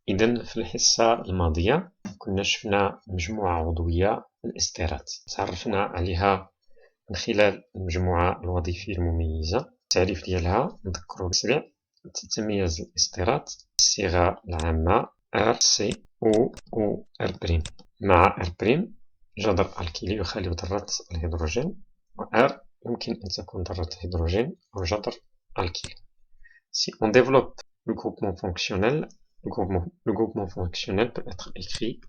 إذن في الحصة الماضية كنا شفنا مجموعة عضوية الإستيرات، تعرفنا عليها من خلال المجموعة الوظيفية المميزة. التعريف ديالها نذكرو بسريع: تتميز الإستيرات بالصيغة العامة R C O R'، مع R' جذر الكيلي يخالف ذرة الهيدروجين، و R يمكن أن تكون ذرة الهيدروجين أو جذر الكيلي. Si on développe le groupement fonctionnel, le groupement fonctionnel peut être écrit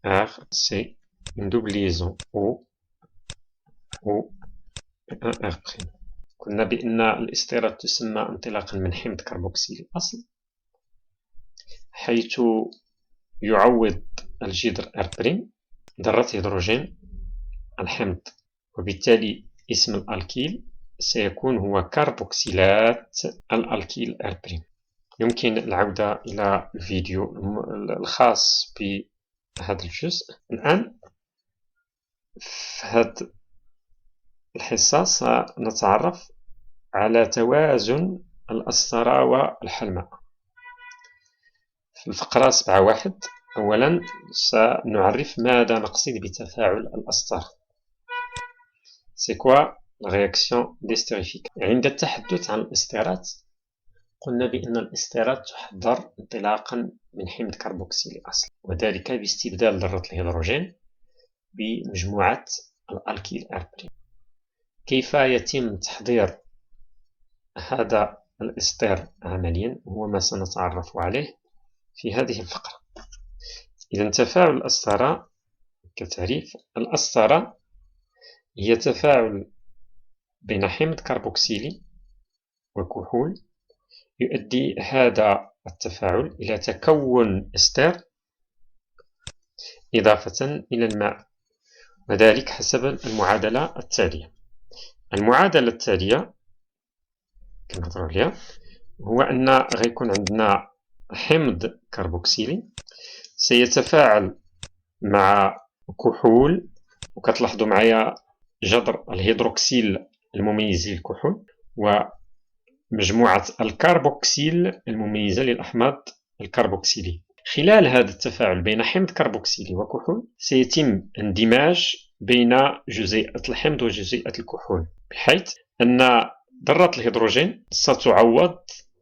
R, C, une double liaison O et un R'. قلنا بأن الاستيرات تسمى انطلاقا من حمض كربوكسيل الأصل، حيث يعوض الجذر R' ذرة هيدروجين الحمض، وبالتالي اسم الألكيل سيكون هو كربوكسيلات الألكيل R'. يمكن العودة إلى الفيديو الخاص بهذا الجزء. الآن في هذه الحصة سنتعرف على توازن الأسطرة والحلماء. في الفقرة 7.1 أولا سنعرف ماذا نقصد بتفاعل الأسطرة. C'est quoi la réaction d'estérification؟ عند التحدث عن الاستيرات قلنا بأن الاستيرات تحضر انطلاقا من حمض كربوكسيل الأصل، وذلك باستبدال ذرة الهيدروجين بمجموعة الألكيل R'. كيف يتم تحضير هذا الاستير عمليا هو ما سنتعرف عليه في هذه الفقرة. إذا تفاعل الأسطرة كتعريف: الأسطرة هي تفاعل بين حمض كربوكسيلي وكحول، يؤدي هذا التفاعل إلى تكون استير إضافة إلى الماء، وذلك حسب المعادلة التالية. المعادلة التالية كنهضروا عليها هو أن غيكون عندنا حمض كربوكسيلي سيتفاعل مع كحول، وكتلاحظوا معايا جذر الهيدروكسيل المميز للكحول ومجموعة الكربوكسيل المميزة للأحماض الكربوكسيلية. خلال هذا التفاعل بين حمض كربوكسيلي وكحول سيتم اندماج بين جزيئة الحمض وجزيئة الكحول، بحيث أن ذرة الهيدروجين ستعوض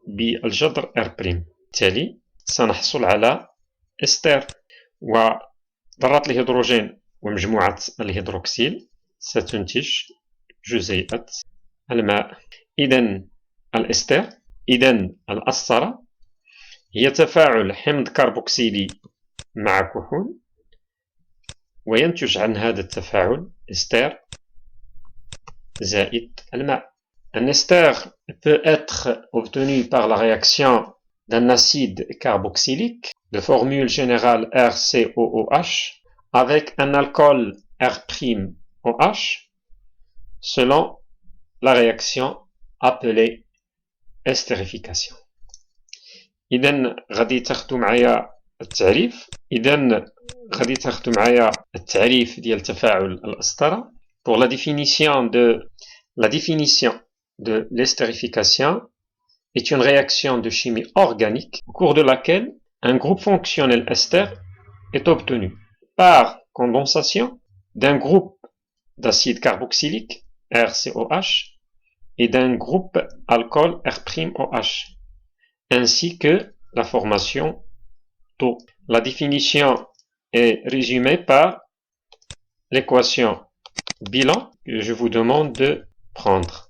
بالجذر R'. بالتالي سنحصل على استير، وذرة الهيدروجين ومجموعة الهيدروكسيل ستنتج جزيئة الماء. إذن الاستير، إذن الأسطرة هي تفاعل حمض كربوكسيلي مع كحول، وينتج عن هذا التفاعل استير زائد الماء. Un ester peut être obtenu par la réaction d'un acide carboxylique de formule générale RCOOH avec un alcool R'OH selon la réaction appelée estérification. إذن غادي تاخدو معايا التعريف. إذن غادي تاخدو معايا التعريف ديال تفاعل الأسطرة. Pour la définition de l'estérification est une réaction de chimie organique au cours de laquelle un groupe fonctionnel ester est obtenu par condensation d'un groupe d'acide carboxylique RCOH et d'un groupe alcool R'OH, ainsi que la formation d'eau. La définition est résumée par l'équation bilan que je vous demande de prendre.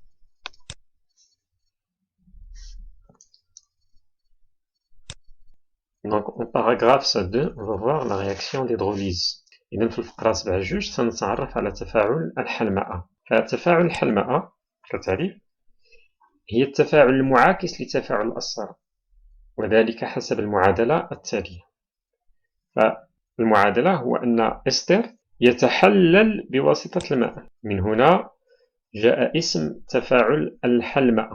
Donc, en paragraphe 2, on va voir la réaction d'hydrolyse. إذن في الفقرة 7.2 سنتعرف على تفاعل الحلماء. فتفاعل الحلماء كتعريف هي التفاعل المعاكس لتفاعل الأسطرة، وذلك حسب المعادلة التالية. فالمعادلة هو أن استر يتحلل بواسطة الماء، من هنا جاء اسم تفاعل الحلماء،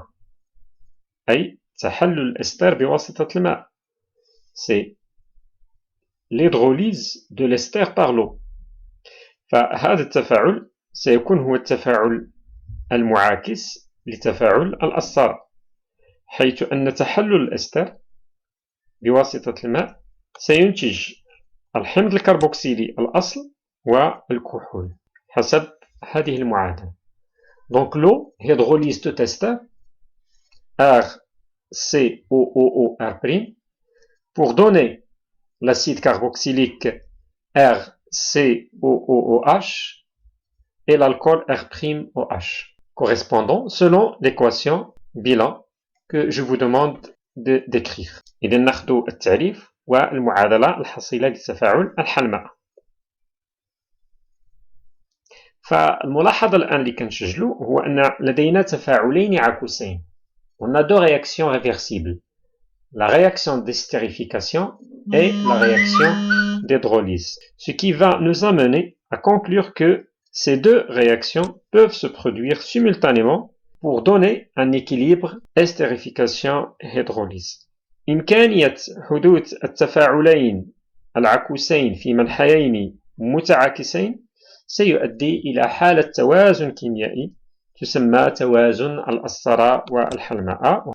أي تحلل الاستر بواسطة الماء. C'est l'hydrolyse de l'ester par l'eau. فهذا التفاعل سيكون هو التفاعل المعاكس لتفاعل الأسطرة، حيث أن تحلل الاستر بواسطة الماء سينتج الحمض الكربوكسيلي الأصل والكحول حسب هذه المعادلة. Donc l'eau hydrolyse tout ester RCOOOR' pour donner l'acide carboxylique RCOOOH et l'alcool R'OH, correspondant selon l'équation bilan que je vous demande d'écrire. إذا ناخذ التعريف والمعادلة الحاصلة لتفاعل الحل-ماء. فالملاحظة الآن اللي كنسجلو هو أن لدينا تفاعلين عكوسين. On a deux réactions réversibles. La réaction d'estérification et la réaction d'hydrolyse. Ce qui va nous amener à conclure que ces deux réactions peuvent se produire simultanément pour donner un équilibre estérification-hydrolyse. إمكانية حدوث التفاعلين العكوسين في منحيين متعاكسين سيؤدي إلى حالة توازن كيميائي تسمى توازن الأسطرة والحل-ماء،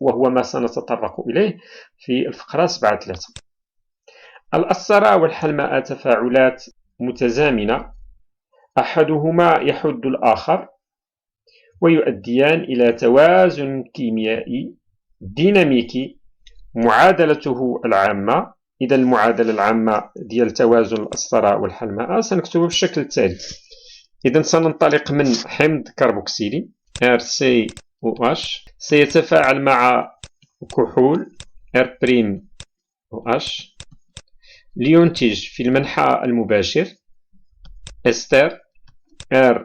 وهو ما سنتطرق إليه في الفقرة 7.3. الأسطرة والحل-ماء تفاعلات متزامنة، أحدهما يحد الآخر ويؤديان إلى توازن كيميائي ديناميكي معادلته العامة. إذا المعادلة العامة ديال توازن الأسطرة والحل-ماء سنكتبه بالشكل التالي. إذا سننطلق من حمض كربوكسيلي RCOH سيتفاعل مع كحول R'OH لينتج في المنحى المباشر إستر RCOOR'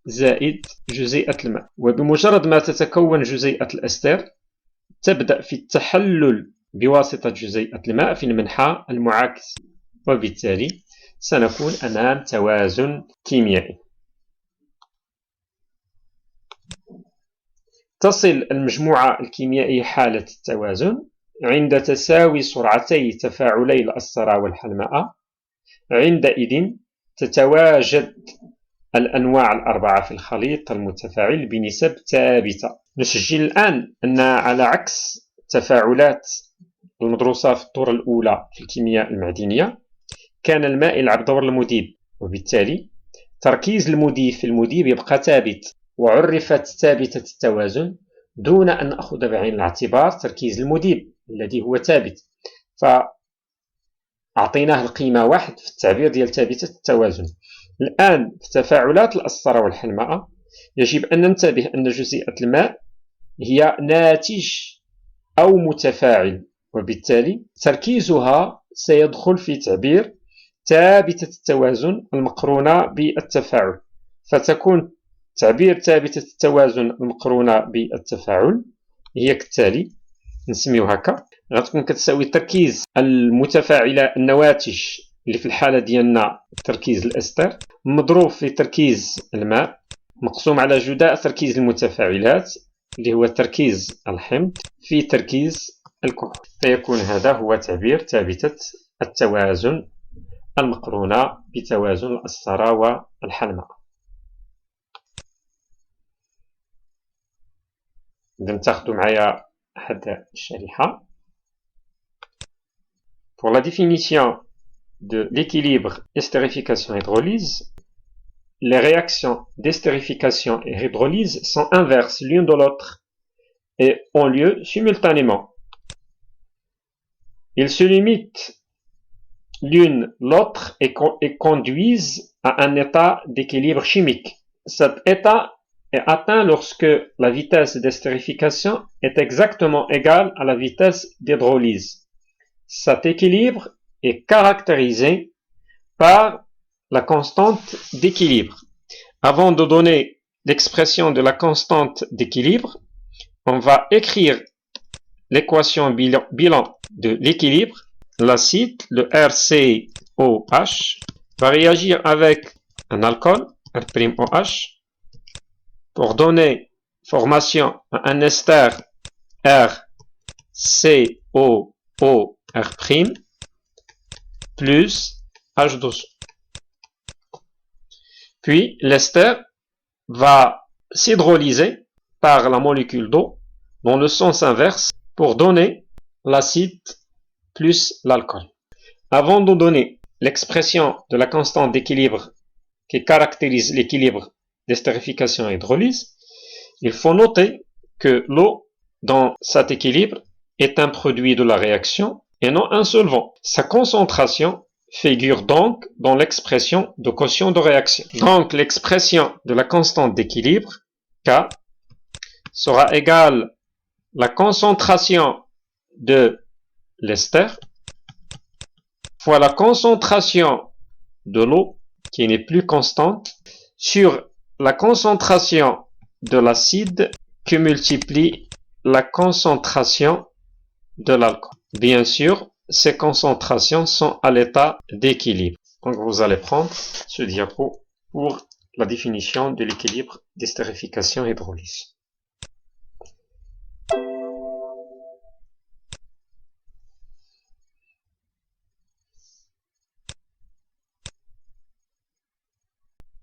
زائد جزيئة الماء. وبمجرد ما تتكون جزيئة الأستر تبدأ في التحلل بواسطة جزيئة الماء في المنحى المعاكس، وبالتالي سنكون أمام توازن كيميائي. تصل المجموعة الكيميائية حالة التوازن عند تساوي سرعتي تفاعلي الأسطرة والحل-ماء. عندئذ تتواجد الأنواع الأربعة في الخليط المتفاعل بنسب ثابتة. نسجل الآن أن على عكس تفاعلات المدروسة في الطور الأولى في الكيمياء المعدنية كان الماء يلعب دور المذيب، وبالتالي تركيز المذيب في المذيب يبقى ثابت، وعرفت ثابتة التوازن دون أن نأخذ بعين الاعتبار تركيز المذيب الذي هو ثابت، فأعطيناه القيمة 1 في التعبير ديال ثابتة التوازن. الآن في تفاعلات الأسطرة والحل-ماء يجب أن ننتبه أن جزيئة الماء هي ناتج أو متفاعل، وبالتالي تركيزها سيدخل في تعبير ثابتة التوازن المقرونة بالتفاعل، فتكون تعبير ثابتة التوازن المقرونة بالتفاعل هي كالتالي، نسميو هكا، غتكون كتساوي تركيز المتفاعلة النواتج اللي في الحالة ديالنا تركيز الأستر مضروب في تركيز الماء مقسوم على جداء تركيز المتفاعلات اللي هو تركيز الحمض في تركيز الكحول، فيكون هذا هو تعبير ثابتة التوازن المقرونة بتوازن الأسطرة والحل-ماء. إذا تاخذوا معايا هذه الشريحة. Pour la définition de l'équilibre estérification-hydrolyse, les réactions d'estérification et hydrolyse sont inverses l'une de l'autre et ont lieu simultanément. Ils se limitent l'une l'autre et conduisent à un état d'équilibre chimique. Cet état est atteint lorsque la vitesse d'estérification est exactement égale à la vitesse d'hydrolyse. Cet équilibre est caractérisé par la constante d'équilibre. Avant de donner l'expression de la constante d'équilibre, on va écrire l'équation bilan de l'équilibre. L'acide, le RCOH, va réagir avec un alcool, R'OH, pour donner formation à un ester RCOOR' plus H2O. Puis l'ester va s'hydrolyser par la molécule d'eau dans le sens inverse pour donner l'acide plus l'alcool. Avant de donner l'expression de la constante d'équilibre qui caractérise l'équilibre d'estérification et hydrolyse, il faut noter que l'eau dans cet équilibre est un produit de la réaction et non un solvant. Sa concentration figure donc dans l'expression de quotient de réaction. Donc l'expression de la constante d'équilibre, K, sera égale à la concentration de l'ester fois la concentration de l'eau, qui n'est plus constante, sur la concentration de l'acide qui multiplie la concentration de l'alcool. Bien sûr, ces concentrations sont à l'état d'équilibre. Donc vous allez prendre ce diapo pour la définition de l'équilibre d'estérification et hydrolyse.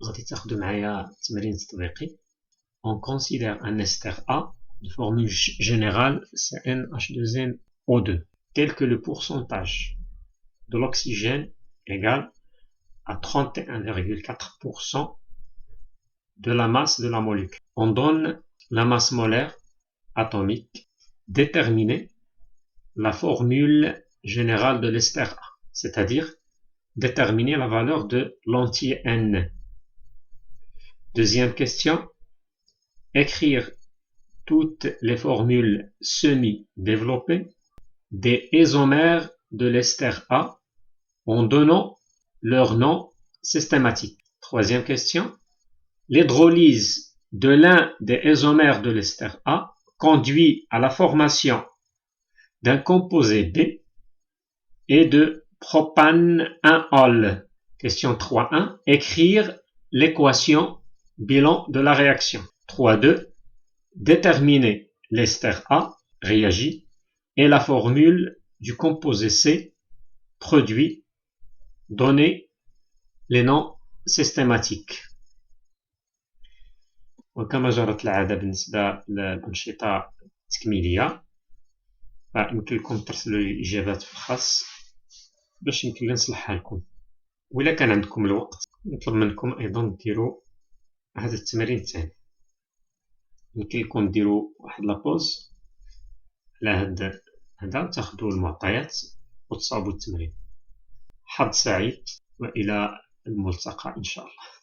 غادي تاخدو معايا تمرين تطبيقي. On considère un ester A de formule générale CnH2nO2 tel que le pourcentage de l'oxygène égale à 31,4% de la masse de la molécule. On donne la masse molaire atomique. Déterminer la formule générale de l'ester A, c'est-à-dire déterminer la valeur de l'anti-N. Deuxième question, écrire toutes les formules semi-développées des isomères de l'ester A en donnant leur nom systématique. Troisième question, l'hydrolyse de l'un des isomères de l'ester A conduit à la formation d'un composé B et de propane-1-ol. Question 3.1, écrire l'équation bilan de la réaction. 3.2, déterminer l'ester A réagi et la formule du composé C produit, donner les noms systématiques. وكما جرت العادة بالنسبة للأنشطة التكميلية يمكن لكم ترسلوا لي الإجابات في الخاص باش يمكن لي نصلحها لكم. وإلا كان عندكم الوقت نطلب منكم أيضا ديروا هذا التمرين الثاني. يمكن لكم ديروا واحد لابوز على هذا تاخذوا المعطيات وتصاوبوا التمرين. حظ سعيد وإلى الملتقى إن شاء الله.